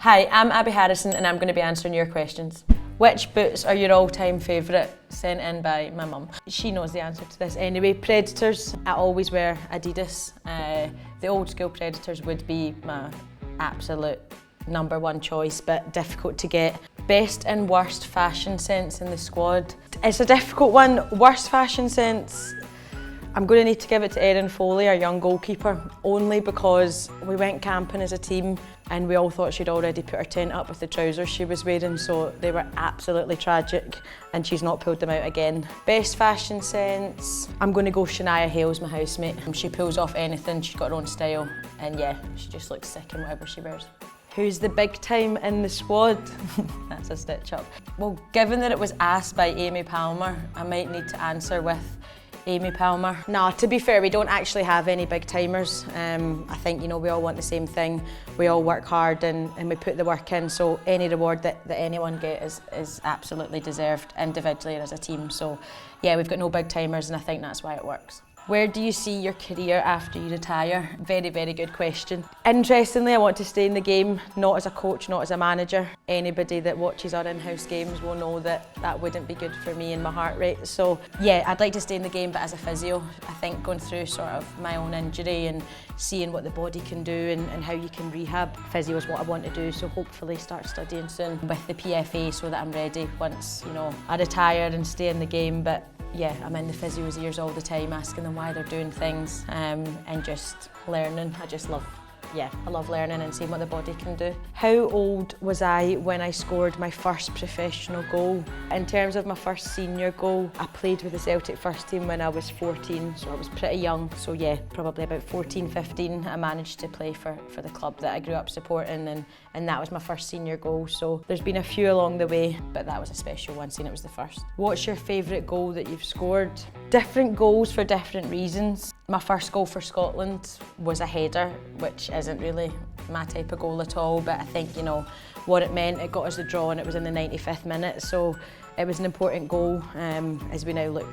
Hi, I'm Abi Harrison and I'm going to be answering your questions. Which boots are your all-time favourite? Sent in by my mum. She knows the answer to this anyway. Predators, I always wear Adidas. The old school Predators would be my absolute #1 choice, but difficult to get. Best and worst fashion sense in the squad. It's a difficult one. Worst fashion sense, I'm going to need to give it to Erin Foley, our young goalkeeper, only because we went camping as a team and we all thought she'd already put her tent up with the trousers she was wearing, so they were absolutely tragic and she's not pulled them out again. Best fashion sense, I'm going to go Shania Hale's my housemate. She pulls off anything, she's got her own style, and yeah, she just looks sick in whatever she wears. Who's the big time in the squad? That's a stitch up. Well, given that it was asked by Amy Palmer, I might need to answer with Amy Palmer. No, to be fair, we don't actually have any big timers. I think, we all want the same thing. We all work hard and we put the work in, so any reward that anyone gets is absolutely deserved, individually or as a team. So yeah, we've got no big timers and I think that's why it works. Where do you see your career after you retire? Very, very good question. Interestingly, I want to stay in the game, not as a coach, not as a manager. Anybody that watches our in-house games will know that that wouldn't be good for me and my heart rate. So yeah, I'd like to stay in the game, but as a physio. I think going through sort of my own injury and seeing what the body can do and how you can rehab, physio is what I want to do, so hopefully start studying soon with the PFA so that I'm ready once, I retire and stay in the game. But yeah, I'm in the physio's ears all the time, asking them why they're doing things and just learning. I love learning and seeing what the body can do. How old was I when I scored my first professional goal? In terms of my first senior goal, I played with the Celtic first team when I was 14, so I was pretty young. So yeah, probably about 14, 15, I managed to play for the club that I grew up supporting, and that was my first senior goal. So there's been a few along the way, but that was a special one, seeing it was the first. What's your favourite goal that you've scored? Different goals for different reasons. My first goal for Scotland was a header, which isn't really my type of goal at all, but I think, what it meant, it got us the draw and it was in the 95th minute, so it was an important goal. As we now look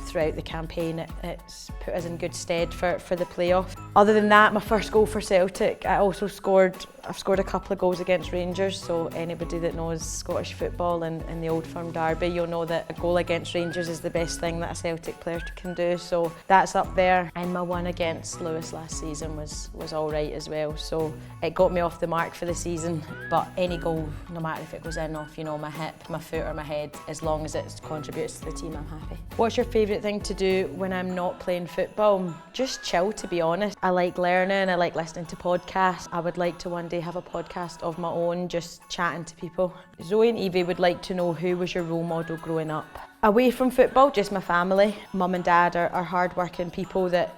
throughout the campaign, it's put us in good stead for the playoff. Other than that, my first goal for Celtic, I've scored a couple of goals against Rangers, so anybody that knows Scottish football and the Old Firm derby, you'll know that a goal against Rangers is the best thing that a Celtic player can do, so that's up there. And my one against Lewis last season was all right as well, so it got me off the mark for the season. But any goal, no matter if it goes in off my hip, my foot or my head, as long as it contributes to the team, I'm happy. What's your favourite thing to do when I'm not playing football? Just chill, to be honest. I like learning, I like listening to podcasts. I would like to one day have a podcast of my own, just chatting to people. Zoe and Evie would like to know, who was your role model growing up? Away from football, just my family. Mum and Dad are hard-working people that,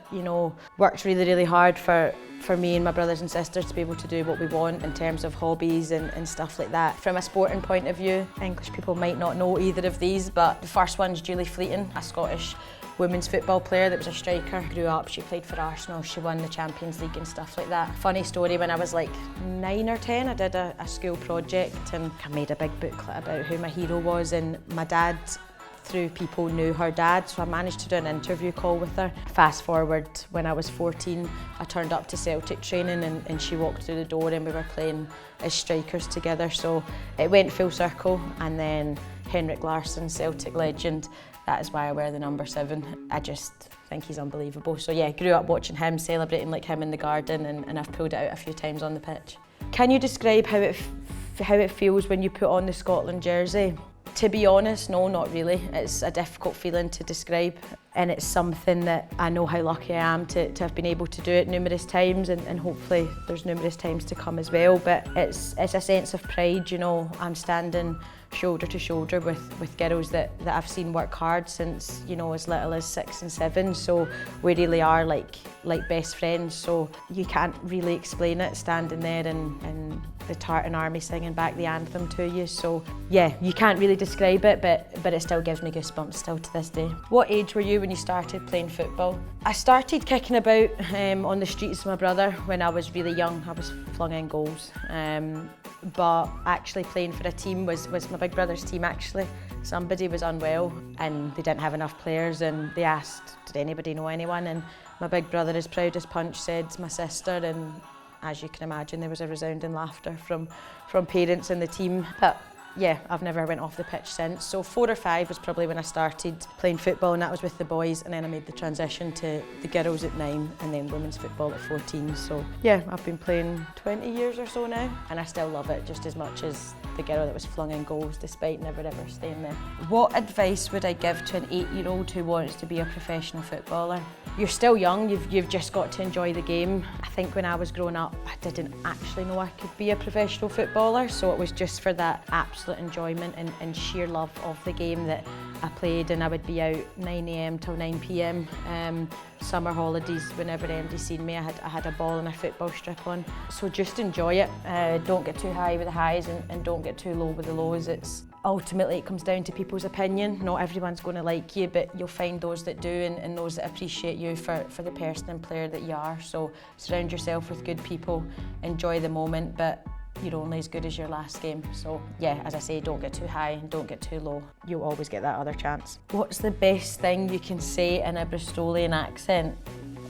worked really, really hard for me and my brothers and sisters to be able to do what we want in terms of hobbies and stuff like that. From a sporting point of view, English people might not know either of these, but the first one's Julie Fleeting, a Scottish women's football player that was a striker. Grew up, she played for Arsenal, she won the Champions League and stuff like that. Funny story, when I was like 9 or 10, I did a school project and I made a big booklet about who my hero was, and my dad, through people, knew her dad, so I managed to do an interview call with her. Fast forward, when I was 14, I turned up to Celtic training and she walked through the door and we were playing as strikers together, so it went full circle. And then Henrik Larsson, Celtic legend, that is why I wear the number 7. I just think he's unbelievable. So yeah, grew up watching him, celebrating like him in the garden, and I've pulled it out a few times on the pitch. Can you describe how it feels when you put on the Scotland jersey? To be honest, no, not really. It's a difficult feeling to describe, and it's something that I know how lucky I am to have been able to do it numerous times, and hopefully there's numerous times to come as well. But it's a sense of pride, I'm standing shoulder to shoulder with girls that I've seen work hard since, as little as 6 and 7, so we really are like best friends, so you can't really explain it, standing there and the Tartan Army singing back the anthem to you. So yeah, you can't really describe it, but it still gives me goosebumps still to this day. What age were you when you started playing football? I started kicking about on the streets with my brother when I was really young. I was flung in goals. But actually playing for a team was my big brother's team actually. Somebody was unwell and they didn't have enough players, and they asked, did anybody know anyone? And my big brother, as proud as punch, said my sister, as you can imagine, there was a resounding laughter from parents and the team. But yeah, I've never went off the pitch since. So 4 or 5 was probably when I started playing football, and that was with the boys, and then I made the transition to the girls at 9 and then women's football at 14. So yeah, I've been playing 20 years or so now, and I still love it just as much as the girl that was flung in goals despite never ever staying there. What advice would I give to an 8-year-old who wants to be a professional footballer? You're still young, you've just got to enjoy the game. I think when I was growing up, I didn't actually know I could be a professional footballer, so it was just for that absolute enjoyment and sheer love of the game that I played, and I would be out 9 AM till 9 PM. Summer holidays, whenever MD seen me, I had a ball and a football strip on. So just enjoy it. Don't get too high with the highs and don't get too low with the lows. Ultimately, it comes down to people's opinion. Not everyone's going to like you, but you'll find those that do and those that appreciate you for the person and player that you are. So surround yourself with good people, enjoy the moment, but you're only as good as your last game. So yeah, as I say, don't get too high and don't get too low. You'll always get that other chance. What's the best thing you can say in a Bristolian accent?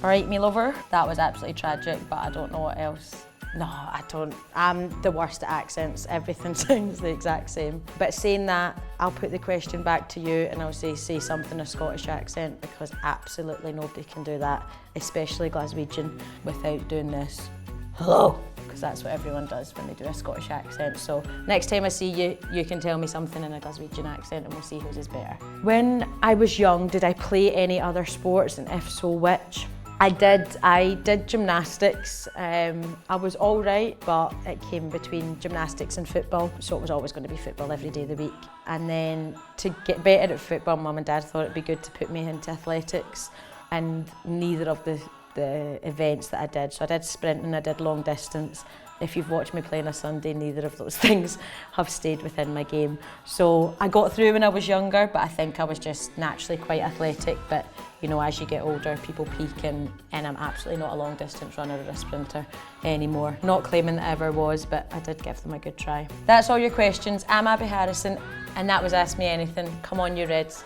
All right, me lover. That was absolutely tragic, but I don't know what else. No, I don't. I'm the worst at accents. Everything sounds the exact same. But saying that, I'll put the question back to you and I'll say something in a Scottish accent, because absolutely nobody can do that, especially Glaswegian, without doing this. Hello, because that's what everyone does when they do a Scottish accent. So next time I see you, you can tell me something in a Glaswegian accent and we'll see whose is better. When I was young, did I play any other sports, and if so, which? I did gymnastics. I was all right, but it came between gymnastics and football, so it was always going to be football every day of the week. And then to get better at football, Mum and Dad thought it'd be good to put me into athletics, and neither of the events that I did. So I did sprinting, I did long distance. If you've watched me play on a Sunday, neither of those things have stayed within my game. So I got through when I was younger, but I think I was just naturally quite athletic. But you know, as you get older, people peak, and I'm absolutely not a long distance runner or a sprinter anymore. Not claiming that I ever was, but I did give them a good try. That's all your questions. I'm Abi Harrison, and that was Ask Me Anything. Come on, you Reds.